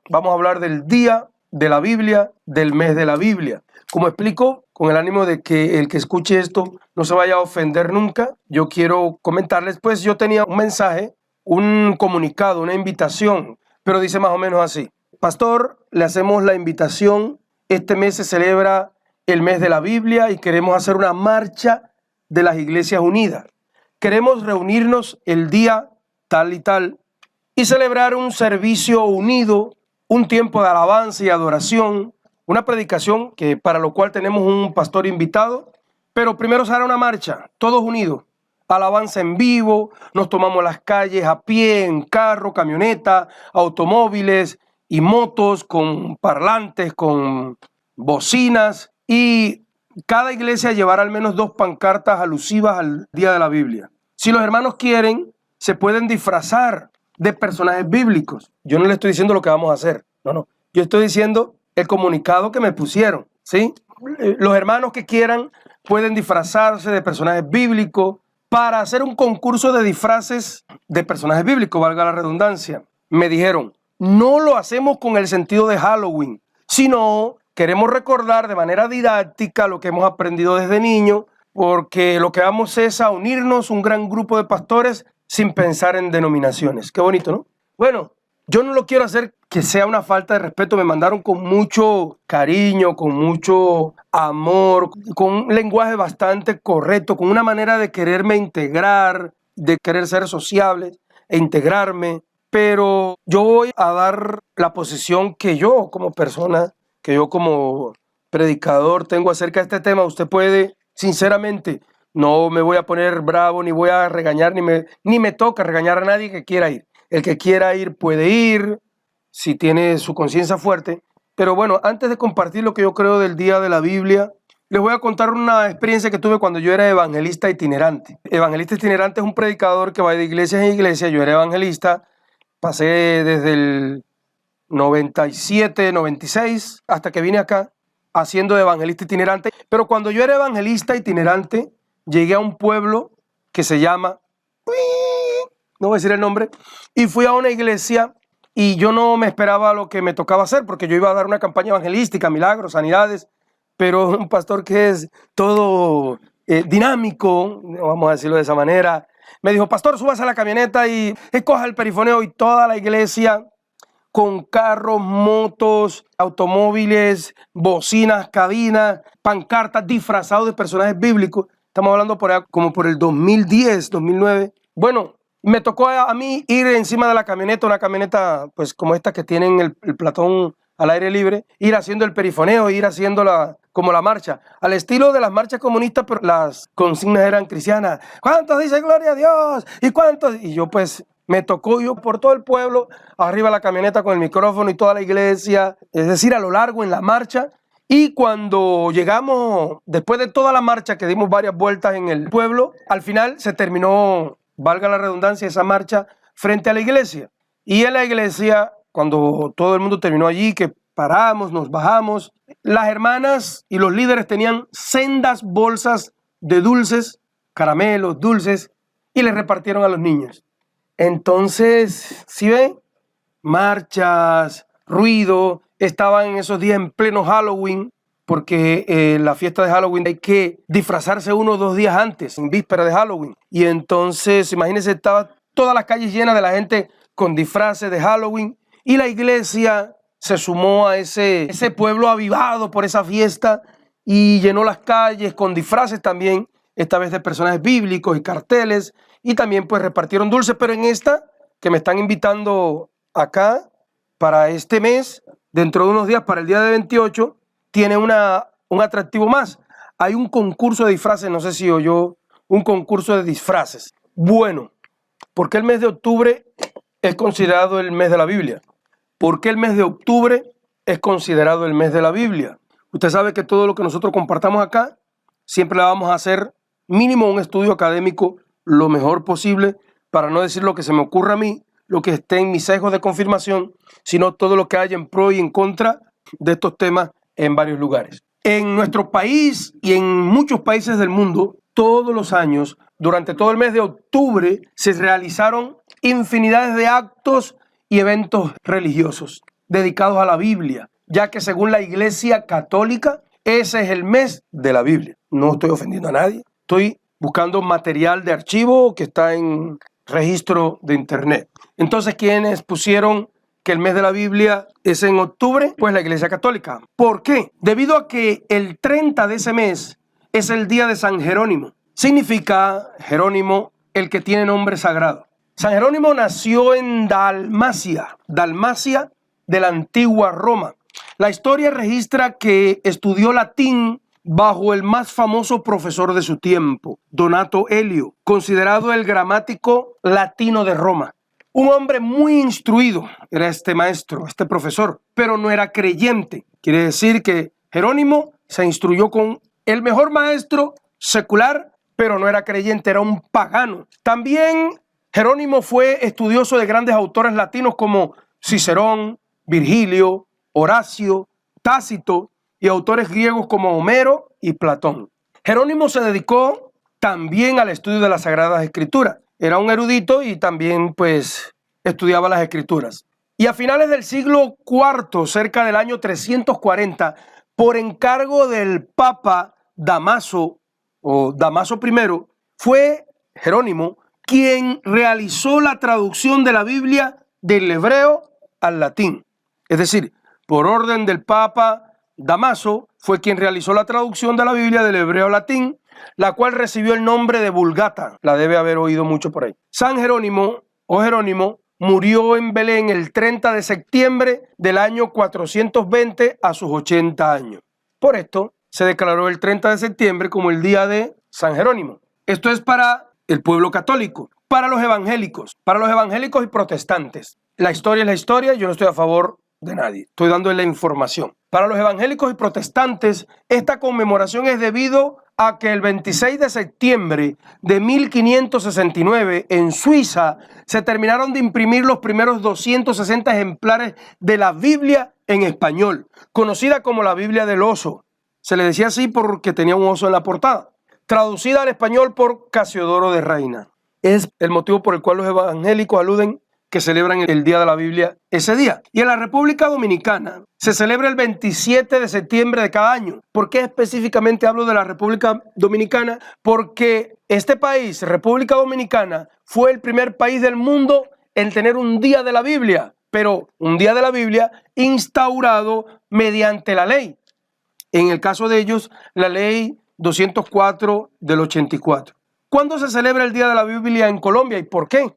vamos a hablar del día de la Biblia, del mes de la Biblia. Como explico, con el ánimo de que el que escuche esto no se vaya a ofender nunca, yo quiero comentarles, pues yo tenía un mensaje, un comunicado, una invitación, pero dice más o menos así: Pastor, le hacemos la invitación, este mes se celebra el mes de la Biblia y queremos hacer una marcha de las Iglesias Unidas. Queremos reunirnos el día tal y tal y celebrar un servicio unido, un tiempo de alabanza y adoración, una predicación que para lo cual tenemos un pastor invitado, pero primero se hará una marcha, todos unidos, alabanza en vivo, nos tomamos las calles a pie, en carro, camioneta, automóviles y motos con parlantes, con bocinas, y cada iglesia llevará al menos 2 pancartas alusivas al día de la Biblia. Si los hermanos quieren, se pueden disfrazar de personajes bíblicos. Yo no le estoy diciendo lo que vamos a hacer, no. Yo estoy diciendo el comunicado que me pusieron, ¿sí? Los hermanos que quieran pueden disfrazarse de personajes bíblicos para hacer un concurso de disfraces de personajes bíblicos, valga la redundancia. Me dijeron, no lo hacemos con el sentido de Halloween, sino queremos recordar de manera didáctica lo que hemos aprendido desde niño, porque lo que vamos es a unirnos un gran grupo de pastores sin pensar en denominaciones. Qué bonito, ¿no? Bueno, yo no lo quiero hacer que sea una falta de respeto. Me mandaron con mucho cariño, con mucho amor, con un lenguaje bastante correcto, con una manera de quererme integrar, de querer ser sociable e integrarme. Pero yo voy a dar la posición que yo como persona, que yo como predicador tengo acerca de este tema. Usted puede, sinceramente, no me voy a poner bravo, ni voy a regañar, ni me toca regañar a nadie que quiera ir. El que quiera ir puede ir, si tiene su conciencia fuerte. Pero bueno, antes de compartir lo que yo creo del día de la Biblia, les voy a contar una experiencia que tuve cuando yo era evangelista itinerante. Evangelista itinerante es un predicador que va de iglesia en iglesia. Yo era evangelista, pasé desde el 97, 96, hasta que vine acá, haciendo de evangelista itinerante. Pero cuando yo era evangelista itinerante, llegué a un pueblo que se llama, no voy a decir el nombre, y fui a una iglesia y yo no me esperaba lo que me tocaba hacer, porque yo iba a dar una campaña evangelística, milagros, sanidades, pero un pastor que es todo dinámico, vamos a decirlo de esa manera, me dijo: Pastor, súbase a la camioneta y escoja el perifoneo, y toda la iglesia con carros, motos, automóviles, bocinas, cabinas, pancartas, disfrazados de personajes bíblicos. Estamos hablando por allá como por el 2010, 2009. Bueno, me tocó a mí ir encima de la camioneta, una camioneta pues como esta que tienen el platón al aire libre, ir haciendo el perifoneo, ir haciendo como la marcha, al estilo de las marchas comunistas, pero las consignas eran cristianas. ¿Cuántos dicen gloria a Dios? ¿Y cuántos? Y yo pues me tocó yo por todo el pueblo, arriba de la camioneta con el micrófono y toda la iglesia, es decir, a lo largo en la marcha. Y cuando llegamos, después de toda la marcha, que dimos varias vueltas en el pueblo, al final se terminó, valga la redundancia, esa marcha frente a la iglesia. Y en la iglesia, cuando todo el mundo terminó allí, que paramos, nos bajamos, las hermanas y los líderes tenían sendas bolsas de dulces, caramelos, dulces, y les repartieron a los niños. Entonces, ¿sí ven? Marchas, ruido. Estaban en esos días en pleno Halloween, porque la fiesta de Halloween hay que disfrazarse 1 o 2 días antes, en víspera de Halloween. Y entonces, imagínense, estaba todas las calles llenas de la gente con disfraces de Halloween, y la iglesia se sumó a ese pueblo avivado por esa fiesta y llenó las calles con disfraces también, esta vez de personajes bíblicos y carteles, y también pues repartieron dulces. Pero en esta que me están invitando acá para este mes, dentro de unos días, para el día de 28, tiene un atractivo más. Hay un concurso de disfraces, no sé si oyó, un concurso de disfraces. Bueno, ¿por qué el mes de octubre es considerado el mes de la Biblia? ¿Por qué el mes de octubre es considerado el mes de la Biblia? Usted sabe que todo lo que nosotros compartamos acá, siempre le vamos a hacer mínimo un estudio académico lo mejor posible, para no decir lo que se me ocurra a mí, lo que esté en mis sesgos de confirmación, sino todo lo que haya en pro y en contra de estos temas en varios lugares. En nuestro país y en muchos países del mundo, todos los años, durante todo el mes de octubre, se realizaron infinidades de actos y eventos religiosos. dedicados a la Biblia, ya que según la Iglesia Católica, ese es el mes de la Biblia. No estoy ofendiendo a nadie, estoy buscando material de archivo que está en registro de internet. Entonces, ¿quiénes pusieron que el mes de la Biblia es en octubre? Pues la Iglesia Católica. ¿Por qué? Debido a que el 30 de ese mes es el día de San Jerónimo. Significa Jerónimo el que tiene nombre sagrado. San Jerónimo nació en Dalmacia de la antigua Roma. La historia registra que estudió latín bajo el más famoso profesor de su tiempo, Donato Helio, considerado el gramático latino de Roma. Un hombre muy instruido era este maestro, este profesor, pero no era creyente. Quiere decir que Jerónimo se instruyó con el mejor maestro secular, pero no era creyente, era un pagano. También Jerónimo fue estudioso de grandes autores latinos como Cicerón, Virgilio, Horacio, Tácito y autores griegos como Homero y Platón. Jerónimo se dedicó también al estudio de las Sagradas Escrituras. Era un erudito y también pues estudiaba las Escrituras. Y a finales del siglo IV, cerca del año 340, por encargo del Papa Damaso I, fue Jerónimo quien realizó la traducción de la Biblia del hebreo al latín. Es decir, por orden del Papa Damaso fue quien realizó la traducción de la Biblia del hebreo al latín, la cual recibió el nombre de Vulgata. La debe haber oído mucho por ahí. San Jerónimo o Jerónimo murió en Belén el 30 de septiembre del año 420 a sus 80 años. Por esto se declaró el 30 de septiembre como el día de San Jerónimo. Esto es para el pueblo católico. Para los evangélicos y protestantes, la historia es la historia, yo no estoy a favor de nadie, estoy dando la información. Para los evangélicos y protestantes, esta conmemoración es debido a que el 26 de septiembre de 1569 en Suiza se terminaron de imprimir los primeros 260 ejemplares de la Biblia en español, conocida como la Biblia del oso. Se le decía así porque tenía un oso en la portada. Traducida al español por Casiodoro de Reina. Es el motivo por el cual los evangélicos aluden que celebran el Día de la Biblia ese día. Y en la República Dominicana se celebra el 27 de septiembre de cada año. ¿Por qué específicamente hablo de la República Dominicana? Porque este país, República Dominicana, fue el primer país del mundo en tener un Día de la Biblia, pero un Día de la Biblia instaurado mediante la ley. En el caso de ellos, la ley 204 del 84. ¿Cuándo se celebra el Día de la Biblia en Colombia y por qué?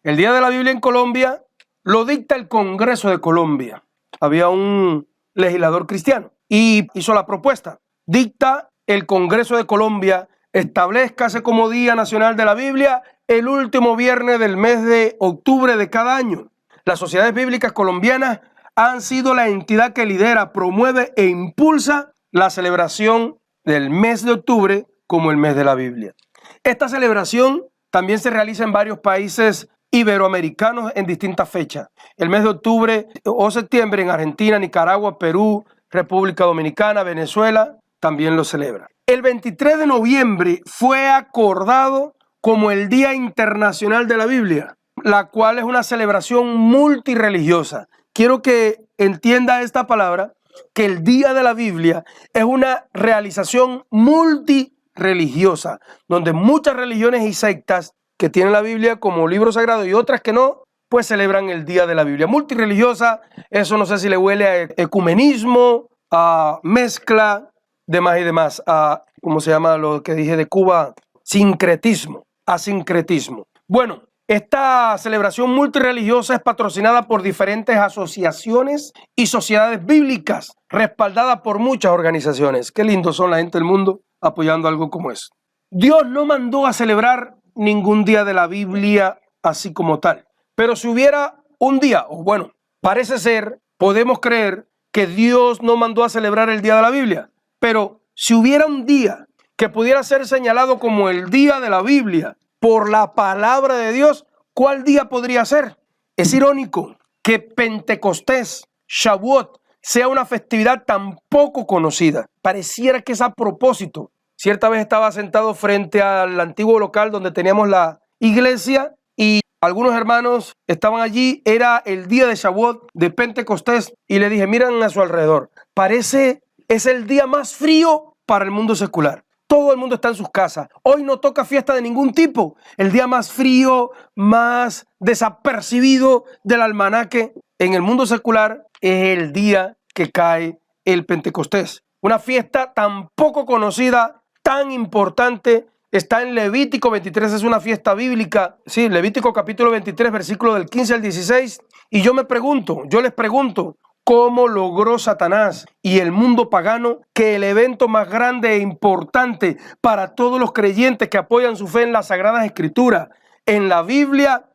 El Día de la Biblia en Colombia lo dicta el Congreso de Colombia. Había un legislador cristiano y hizo la propuesta. Dicta el Congreso de Colombia, establezcase como Día Nacional de la Biblia el último viernes del mes de octubre de cada año. Las sociedades bíblicas colombianas han sido la entidad que lidera, promueve e impulsa la celebración del mes de octubre como el mes de la Biblia. Esta celebración también se realiza en varios países iberoamericanos en distintas fechas. El mes de octubre o septiembre en Argentina, Nicaragua, Perú, República Dominicana, Venezuela también lo celebran. El 23 de noviembre fue acordado como el Día Internacional de la Biblia, la cual es una celebración multirreligiosa. Quiero que entienda esta palabra, que el Día de la Biblia es una realización multirreligiosa, donde muchas religiones y sectas que tienen la Biblia como libro sagrado y otras que no, pues celebran el Día de la Biblia. Multirreligiosa, eso no sé si le huele a ecumenismo, a mezcla, demás y demás, a, ¿cómo se llama lo que dije de Cuba? Sincretismo, asincretismo. Bueno, esta celebración multirreligiosa es patrocinada por diferentes asociaciones y sociedades bíblicas, respaldada por muchas organizaciones. Qué lindos son la gente del mundo apoyando algo como eso. Dios no mandó a celebrar ningún día de la Biblia así como tal. Pero si hubiera un día, o bueno, parece ser, podemos creer que Dios no mandó a celebrar el día de la Biblia. Pero si hubiera un día que pudiera ser señalado como el día de la Biblia por la palabra de Dios, ¿cuál día podría ser? Es irónico que Pentecostés, Shavuot, sea una festividad tan poco conocida. Pareciera que es a propósito. Cierta vez estaba sentado frente al antiguo local donde teníamos la iglesia y Algunos hermanos estaban allí, era el día de Shavuot, de Pentecostés, y le dije, miran a su alrededor, parece, es el día más frío para el mundo secular. Todo el mundo está en sus casas. Hoy no toca fiesta de ningún tipo. El día más frío, más desapercibido del almanaque en el mundo secular es el día que cae el Pentecostés. Una fiesta tan poco conocida, tan importante. Está en Levítico 23, es una fiesta bíblica. Sí, Levítico capítulo 23, versículo del 15 al 16. Y yo les pregunto, ¿cómo logró Satanás y el mundo pagano que el evento más grande e importante para todos los creyentes que apoyan su fe en las Sagradas Escrituras, en la Biblia,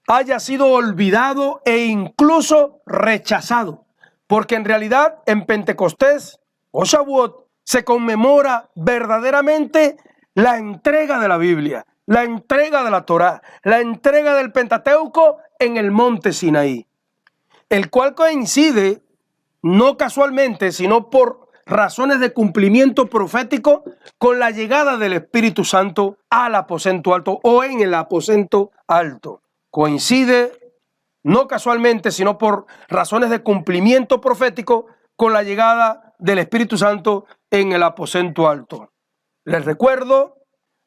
haya sido olvidado e incluso rechazado? Porque en realidad en Pentecostés o Shavuot se conmemora verdaderamente la entrega de la Biblia, la entrega de la Torá, la entrega del Pentateuco en el monte Sinaí, el cual coincide no casualmente, sino por razones de cumplimiento profético con la llegada del Espíritu Santo al aposento alto o en el aposento alto. Coincide no casualmente, sino por razones de cumplimiento profético con la llegada del Espíritu Santo en el aposento alto. Les recuerdo,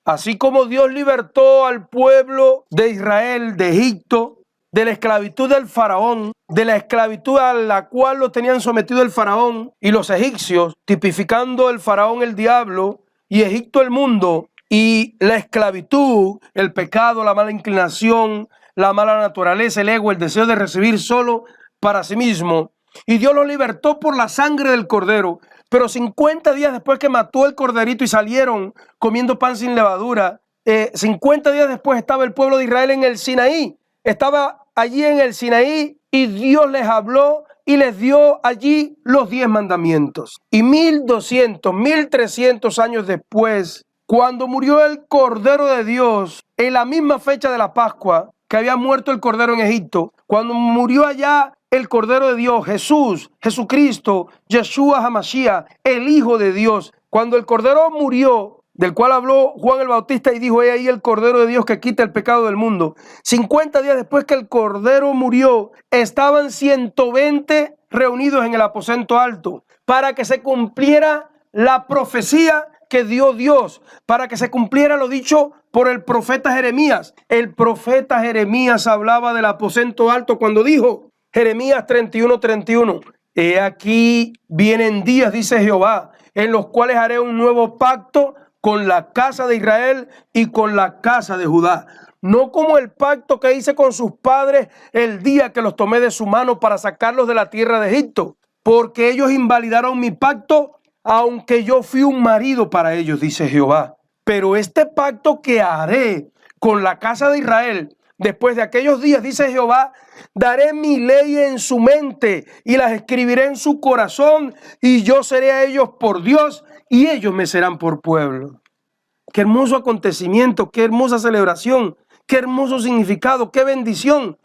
así como Dios libertó al pueblo de Israel de Egipto, de la esclavitud del faraón, de la esclavitud a la cual lo tenían sometido el faraón y los egipcios, tipificando el faraón el diablo y Egipto el mundo, y la esclavitud, el pecado, la mala inclinación, la mala naturaleza, el ego, el deseo de recibir solo para sí mismo. Y Dios los libertó por la sangre del cordero. Pero 50 días después que mató el corderito y salieron comiendo pan sin levadura, 50 días después estaba el pueblo de Israel en el Sinaí. Estaba allí en el Sinaí y Dios les habló y les dio allí los 10 mandamientos. Y 1200, 1300 años después, cuando murió el Cordero de Dios, en la misma fecha de la Pascua, que había muerto el Cordero en Egipto, cuando murió allá el Cordero de Dios, Jesús, Jesucristo, Yeshua HaMashiach, el Hijo de Dios, cuando el Cordero murió, del cual habló Juan el Bautista y dijo, he ahí el Cordero de Dios que quita el pecado del mundo. 50 días después que el Cordero murió, estaban 120 reunidos en el aposento alto para que se cumpliera la profecía que dio Dios, para que se cumpliera lo dicho por el profeta Jeremías. El profeta Jeremías hablaba del aposento alto cuando dijo, Jeremías 31:31, he aquí vienen días, dice Jehová, en los cuales haré un nuevo pacto con la casa de Israel y con la casa de Judá. No como el pacto que hice con sus padres el día que los tomé de su mano para sacarlos de la tierra de Egipto, porque ellos invalidaron mi pacto, aunque yo fui un marido para ellos, dice Jehová. Pero este pacto que haré con la casa de Israel, después de aquellos días, dice Jehová, daré mi ley en su mente y las escribiré en su corazón, y yo seré a ellos por Dios y ellos me serán por pueblo. Qué hermoso acontecimiento, qué hermosa celebración, qué hermoso significado, qué bendición.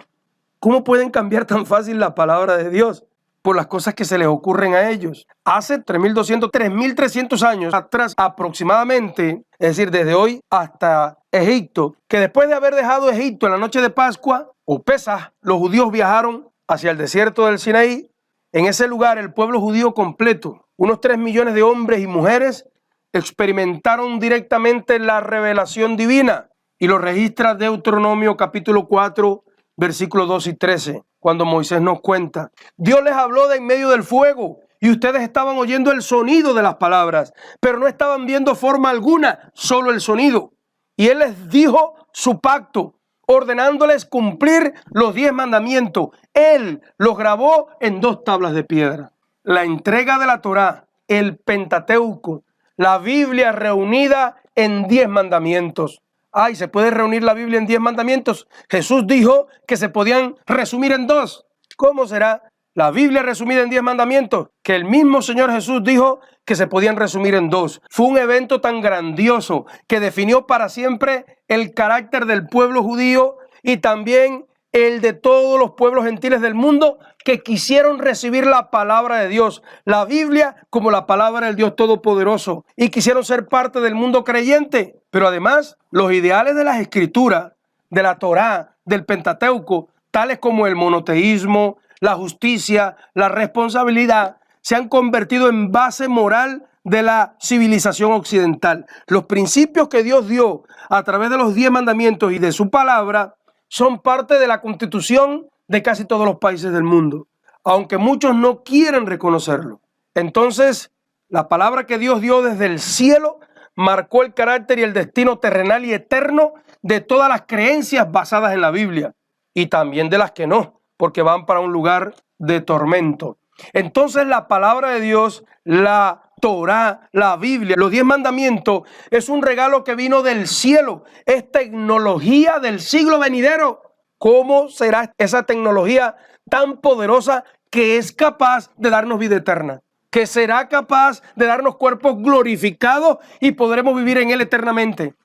¿Cómo pueden cambiar tan fácil la palabra de Dios por las cosas que se les ocurren a ellos? Hace 3.200, 3.300 años atrás aproximadamente, es decir, desde hoy hasta Egipto, que después de haber dejado Egipto en la noche de Pascua o Pesaj, los judíos viajaron hacia el desierto del Sinaí. En ese lugar el pueblo judío completo, unos 3 millones de hombres y mujeres, experimentaron directamente la revelación divina, y lo registra Deuteronomio capítulo 4, versículos 2 y 13, cuando Moisés nos cuenta. Dios les habló de en medio del fuego y ustedes estaban oyendo el sonido de las palabras, pero no estaban viendo forma alguna, solo el sonido. Y Él les dijo su pacto, ordenándoles cumplir los 10 mandamientos. Él los grabó en 2 tablas de piedra. La entrega de la Torá, el Pentateuco, la Biblia reunida en 10 mandamientos. Ay, ¿se puede reunir la Biblia en 10 mandamientos? Jesús dijo que se podían resumir en 2. ¿Cómo será la Biblia resumida en 10 mandamientos? Que el mismo Señor Jesús dijo que se podían resumir en 2. Fue un evento tan grandioso que definió para siempre el carácter del pueblo judío y también el de todos los pueblos gentiles del mundo que quisieron recibir la palabra de Dios, la Biblia como la palabra del Dios Todopoderoso, y quisieron ser parte del mundo creyente. Pero además, los ideales de las Escrituras, de la Torá, del Pentateuco, tales como el monoteísmo, la justicia, la responsabilidad, se han convertido en base moral de la civilización occidental. Los principios que Dios dio a través de los 10 mandamientos y de su palabra son parte de la constitución de casi todos los países del mundo, aunque muchos no quieren reconocerlo. Entonces, la palabra que Dios dio desde el cielo marcó el carácter y el destino terrenal y eterno de todas las creencias basadas en la Biblia y también de las que no, porque van para un lugar de tormento. Entonces la palabra de Dios, la Torá, la Biblia, los 10 mandamientos, es un regalo que vino del cielo, es tecnología del siglo venidero. ¿Cómo será esa tecnología tan poderosa que es capaz de darnos vida eterna? Que será capaz de darnos cuerpos glorificados y podremos vivir en él eternamente.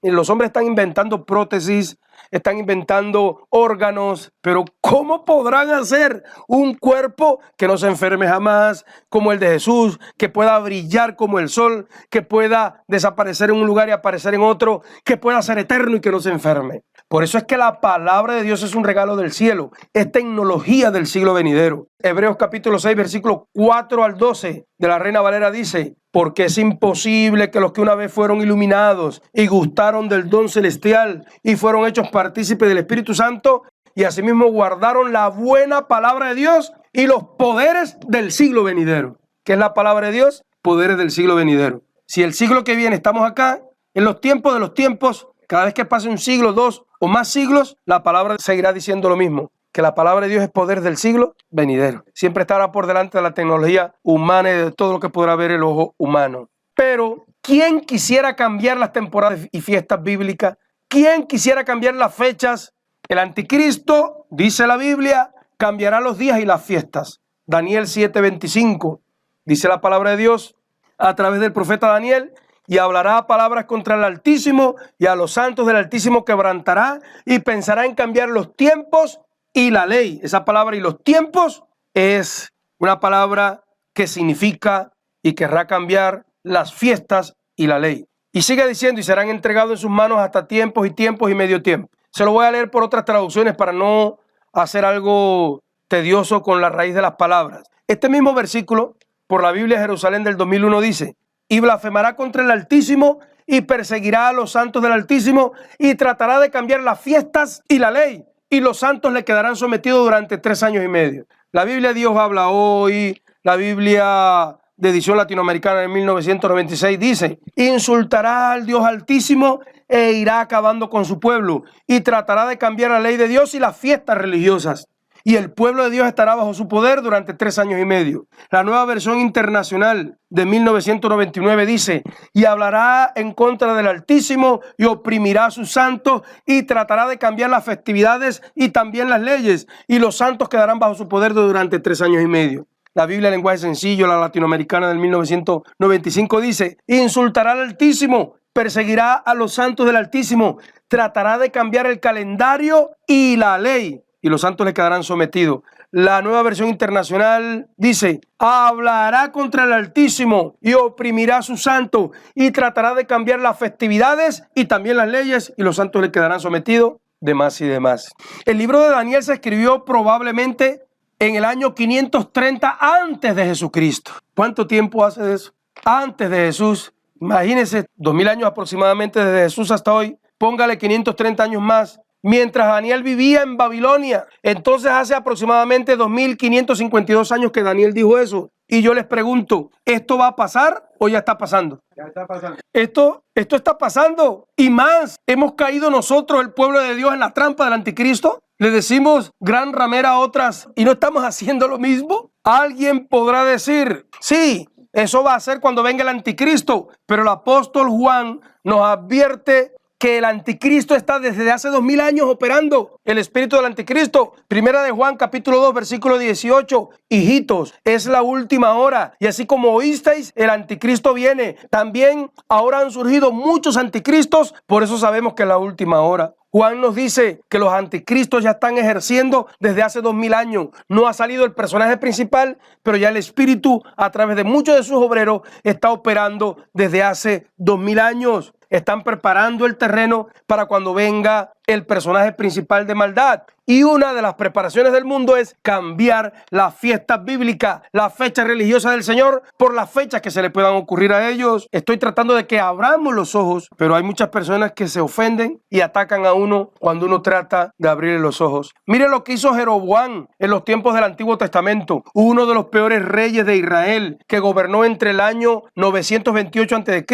Y los hombres están inventando prótesis, están inventando órganos, pero ¿cómo podrán hacer un cuerpo que no se enferme jamás, como el de Jesús, que pueda brillar como el sol, que pueda desaparecer en un lugar y aparecer en otro, que pueda ser eterno y que no se enferme? Por eso es que la palabra de Dios es un regalo del cielo, es tecnología del siglo venidero. Hebreos capítulo 6, versículos 4 al 12 de la Reina Valera dice: porque es imposible que los que una vez fueron iluminados y gustaron del don celestial y fueron hechos partícipes del Espíritu Santo y asimismo guardaron la buena palabra de Dios y los poderes del siglo venidero. ¿Qué es la palabra de Dios? Poderes del siglo venidero. Si el siglo que viene estamos acá, en los tiempos de los tiempos, cada vez que pase un siglo, 2 o más siglos, la palabra seguirá diciendo lo mismo, que la palabra de Dios es poder del siglo venidero. Siempre estará por delante de la tecnología humana y de todo lo que podrá ver el ojo humano. Pero, ¿quién quisiera cambiar las temporadas y fiestas bíblicas? ¿Quién quisiera cambiar las fechas? El anticristo, dice la Biblia, cambiará los días y las fiestas. Daniel 7:25, dice la palabra de Dios a través del profeta Daniel: y hablará palabras contra el Altísimo y a los santos del Altísimo quebrantará y pensará en cambiar los tiempos y la ley. Esa palabra "y los tiempos" es una palabra que significa y querrá cambiar las fiestas y la ley. Y sigue diciendo: y serán entregados en sus manos hasta tiempos y medio tiempo. Se lo voy a leer por otras traducciones para no hacer algo tedioso con la raíz de las palabras. Este mismo versículo, por la Biblia Jerusalén del 2001, dice: y blasfemará contra el Altísimo y perseguirá a los santos del Altísimo y tratará de cambiar las fiestas y la ley, y los santos le quedarán sometidos durante 3 años y medio. La Biblia Dios habla hoy, la Biblia de edición latinoamericana de 1996 dice: insultará al Dios Altísimo e irá acabando con su pueblo y tratará de cambiar la ley de Dios y las fiestas religiosas. Y el pueblo de Dios estará bajo su poder durante 3 años y medio. La Nueva Versión Internacional de 1999 dice: y hablará en contra del Altísimo y oprimirá a sus santos y tratará de cambiar las festividades y también las leyes, y los santos quedarán bajo su poder durante 3 años y medio. La Biblia en lenguaje sencillo, la latinoamericana del 1995 dice: insultará al Altísimo, perseguirá a los santos del Altísimo, tratará de cambiar el calendario y la ley, y los santos le quedarán sometidos. La Nueva Versión Internacional dice: hablará contra el Altísimo y oprimirá a sus santos y tratará de cambiar las festividades y también las leyes, y los santos le quedarán sometidos, demás y demás. El libro de Daniel se escribió probablemente en el año 530 antes de Jesucristo. ¿Cuánto tiempo hace de eso? Antes de Jesús. Imagínense, 2000 años aproximadamente desde Jesús hasta hoy. Póngale 530 años más. Mientras Daniel vivía en Babilonia. Entonces hace aproximadamente 2552 años que Daniel dijo eso. Y yo les pregunto, ¿esto va a pasar o ya está pasando? Ya está pasando. Esto está pasando. Y más, hemos caído nosotros, el pueblo de Dios, en la trampa del anticristo. Le decimos gran ramera a otras y no estamos haciendo lo mismo. Alguien podrá decir: sí, eso va a ser cuando venga el anticristo. Pero el apóstol Juan nos advierte que el anticristo está desde hace 2000 años operando. El espíritu del anticristo. Primera de Juan capítulo 2 versículo 18. Hijitos, es la última hora. Y así como oísteis, el anticristo viene. También ahora han surgido muchos anticristos. Por eso sabemos que es la última hora. Juan nos dice que los anticristos ya están ejerciendo desde hace 2000 años. No ha salido el personaje principal, pero ya el Espíritu, a través de muchos de sus obreros, está operando desde hace 2000 años. Están preparando el terreno para cuando venga el personaje principal de maldad. Y una de las preparaciones del mundo es cambiar las fiestas bíblicas, las fechas religiosas del Señor, por las fechas que se le puedan ocurrir a ellos. Estoy tratando de que abramos los ojos, pero hay muchas personas que se ofenden y atacan a uno cuando uno trata de abrirle los ojos. Mire lo que hizo Jeroboam en los tiempos del Antiguo Testamento, uno de los peores reyes de Israel, que gobernó entre el año 928 a.C.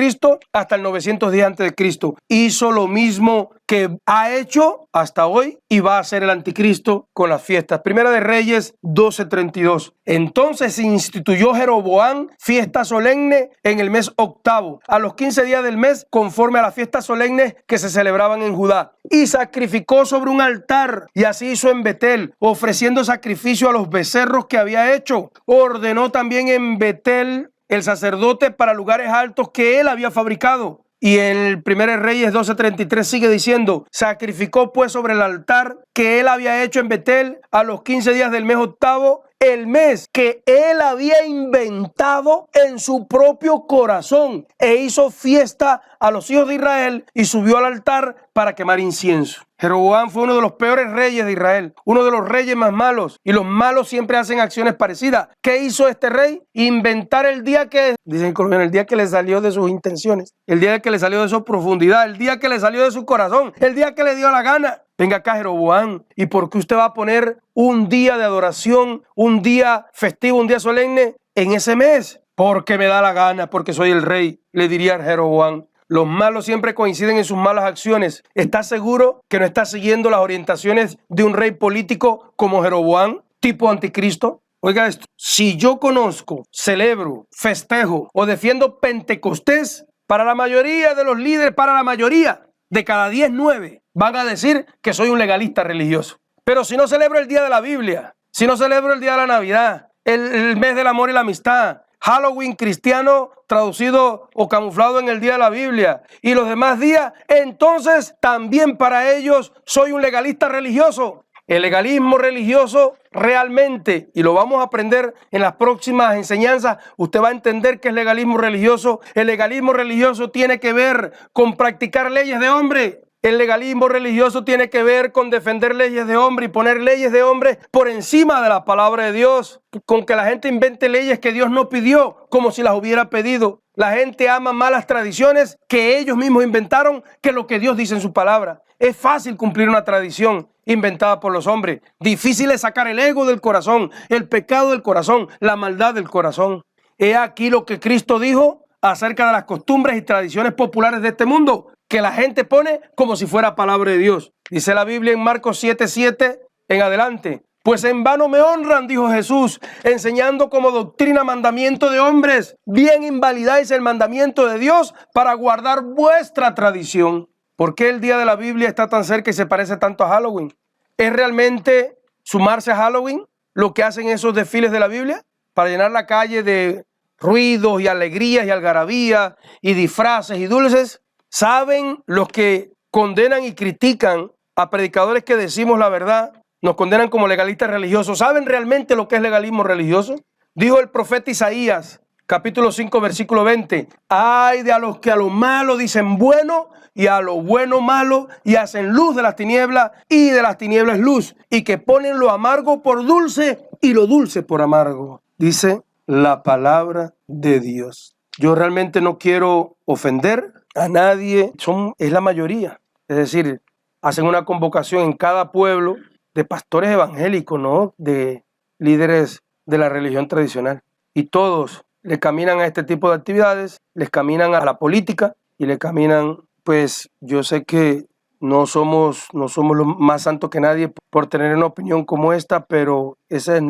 hasta el 910 a.C. Hizo lo mismo que ha hecho hasta hoy y va a hacer el anticristo con las fiestas. Primera de Reyes 12:32. Entonces se instituyó Jeroboam fiesta solemne en el mes octavo, a los 15 días del mes, conforme a las fiestas solemnes que se celebraban en Judá. Y sacrificó sobre un altar, y así hizo en Betel, ofreciendo sacrificio a los becerros que había hecho. Ordenó también en Betel el sacerdote para lugares altos que él había fabricado. Y en el 1 Reyes 12:33 sigue diciendo, sacrificó pues sobre el altar que él había hecho en Betel a los 15 días del mes octavo, el mes que él había inventado en su propio corazón, e hizo fiesta a los hijos de Israel y subió al altar para quemar incienso. Jeroboam fue uno de los peores reyes de Israel, uno de los reyes más malos, y los malos siempre hacen acciones parecidas. ¿Qué hizo este rey? Inventar el día que, dicen en colombiano, el día que le salió de sus intenciones, el día que le salió de su profundidad, el día que le salió de su corazón, el día que le dio la gana. Venga acá, Jeroboam, ¿y por qué usted va a poner un día de adoración, un día festivo, un día solemne en ese mes? Porque me da la gana, porque soy el rey, le diría a Jeroboam. Los malos siempre coinciden en sus malas acciones. ¿Estás seguro que no estás siguiendo las orientaciones de un rey político como Jeroboam, tipo anticristo? Oiga esto, si yo conozco, celebro, festejo o defiendo Pentecostés, para la mayoría de los líderes, para la mayoría de cada 10, 9, van a decir que soy un legalista religioso. Pero si no celebro el día de la Biblia, si no celebro el día de la Navidad, el mes del amor y la amistad, Halloween cristiano traducido o camuflado en el día de la Biblia y los demás días, entonces también para ellos soy un legalista religioso. El legalismo religioso realmente, y lo vamos a aprender en las próximas enseñanzas, usted va a entender qué es legalismo religioso. El legalismo religioso tiene que ver con practicar leyes de hombre. El legalismo religioso tiene que ver con defender leyes de hombre y poner leyes de hombre por encima de la palabra de Dios, con que la gente invente leyes que Dios no pidió, como si las hubiera pedido. La gente ama más las tradiciones que ellos mismos inventaron que lo que Dios dice en su palabra. Es fácil cumplir una tradición inventada por los hombres. Difícil es sacar el ego del corazón, el pecado del corazón, la maldad del corazón. He aquí lo que Cristo dijo acerca de las costumbres y tradiciones populares de este mundo, que la gente pone como si fuera palabra de Dios. Dice la Biblia en Marcos 7:7 en adelante. Pues en vano me honran, dijo Jesús, enseñando como doctrina mandamiento de hombres. Bien invalidáis el mandamiento de Dios para guardar vuestra tradición. ¿Por qué el día de la Biblia está tan cerca y se parece tanto a Halloween? ¿Es realmente sumarse a Halloween lo que hacen esos desfiles de la Biblia? Para llenar la calle de ruidos y alegrías y algarabía y disfraces y dulces. ¿Saben los que condenan y critican a predicadores que decimos la verdad? Nos condenan como legalistas religiosos. ¿Saben realmente lo que es legalismo religioso? Dijo el profeta Isaías, capítulo 5, versículo 20. Ay de a los que a lo malo dicen bueno y a lo bueno malo y hacen luz de las tinieblas y de las tinieblas luz y que ponen lo amargo por dulce y lo dulce por amargo. Dice la palabra de Dios. Yo realmente no quiero ofender a nadie, es la mayoría. Es decir, hacen una convocación en cada pueblo de pastores evangélicos, ¿no? De líderes de la religión tradicional. Y todos le caminan a este tipo de actividades, les caminan a la política y le caminan, pues yo sé que no somos los más santos que nadie por tener una opinión como esta, pero esa es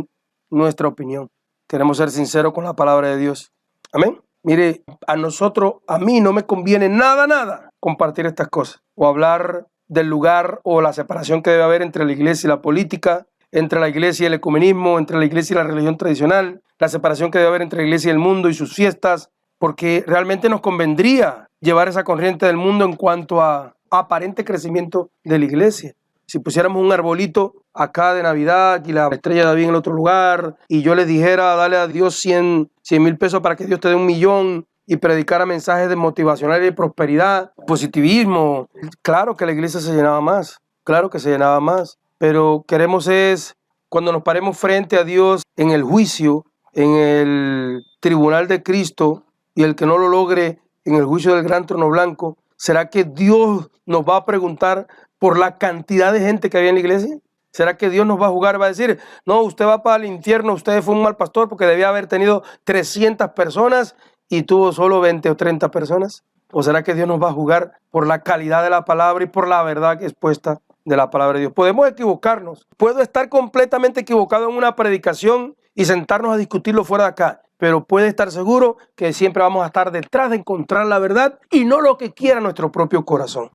nuestra opinión. Queremos ser sinceros con la palabra de Dios. Amén. Mire, a mí no me conviene nada compartir estas cosas o hablar del lugar o la separación que debe haber entre la iglesia y la política, entre la iglesia y el ecumenismo, entre la iglesia y la religión tradicional, la separación que debe haber entre la iglesia y el mundo y sus fiestas, porque realmente nos convendría llevar esa corriente del mundo en cuanto a aparente crecimiento de la iglesia. Si pusiéramos un arbolito acá de Navidad y la estrella de David en el otro lugar, y yo les dijera, dale a Dios 100,000 pesos para que Dios te dé 1,000,000, y predicara mensajes de motivacional y de prosperidad, positivismo, claro que la iglesia se llenaba más, claro que se llenaba más. Pero queremos es, cuando nos paremos frente a Dios en el juicio, en el tribunal de Cristo, y el que no lo logre en el juicio del gran trono blanco, ¿será que Dios nos va a preguntar por la cantidad de gente que había en la iglesia? ¿Será que Dios nos va a juzgar? Va a decir, no, usted va para el infierno, usted fue un mal pastor porque debía haber tenido 300 personas y tuvo solo 20 o 30 personas. ¿O será que Dios nos va a juzgar por la calidad de la palabra y por la verdad expuesta de la palabra de Dios? Podemos equivocarnos. Puedo estar completamente equivocado en una predicación y sentarnos a discutirlo fuera de acá, pero puede estar seguro que siempre vamos a estar detrás de encontrar la verdad y no lo que quiera nuestro propio corazón.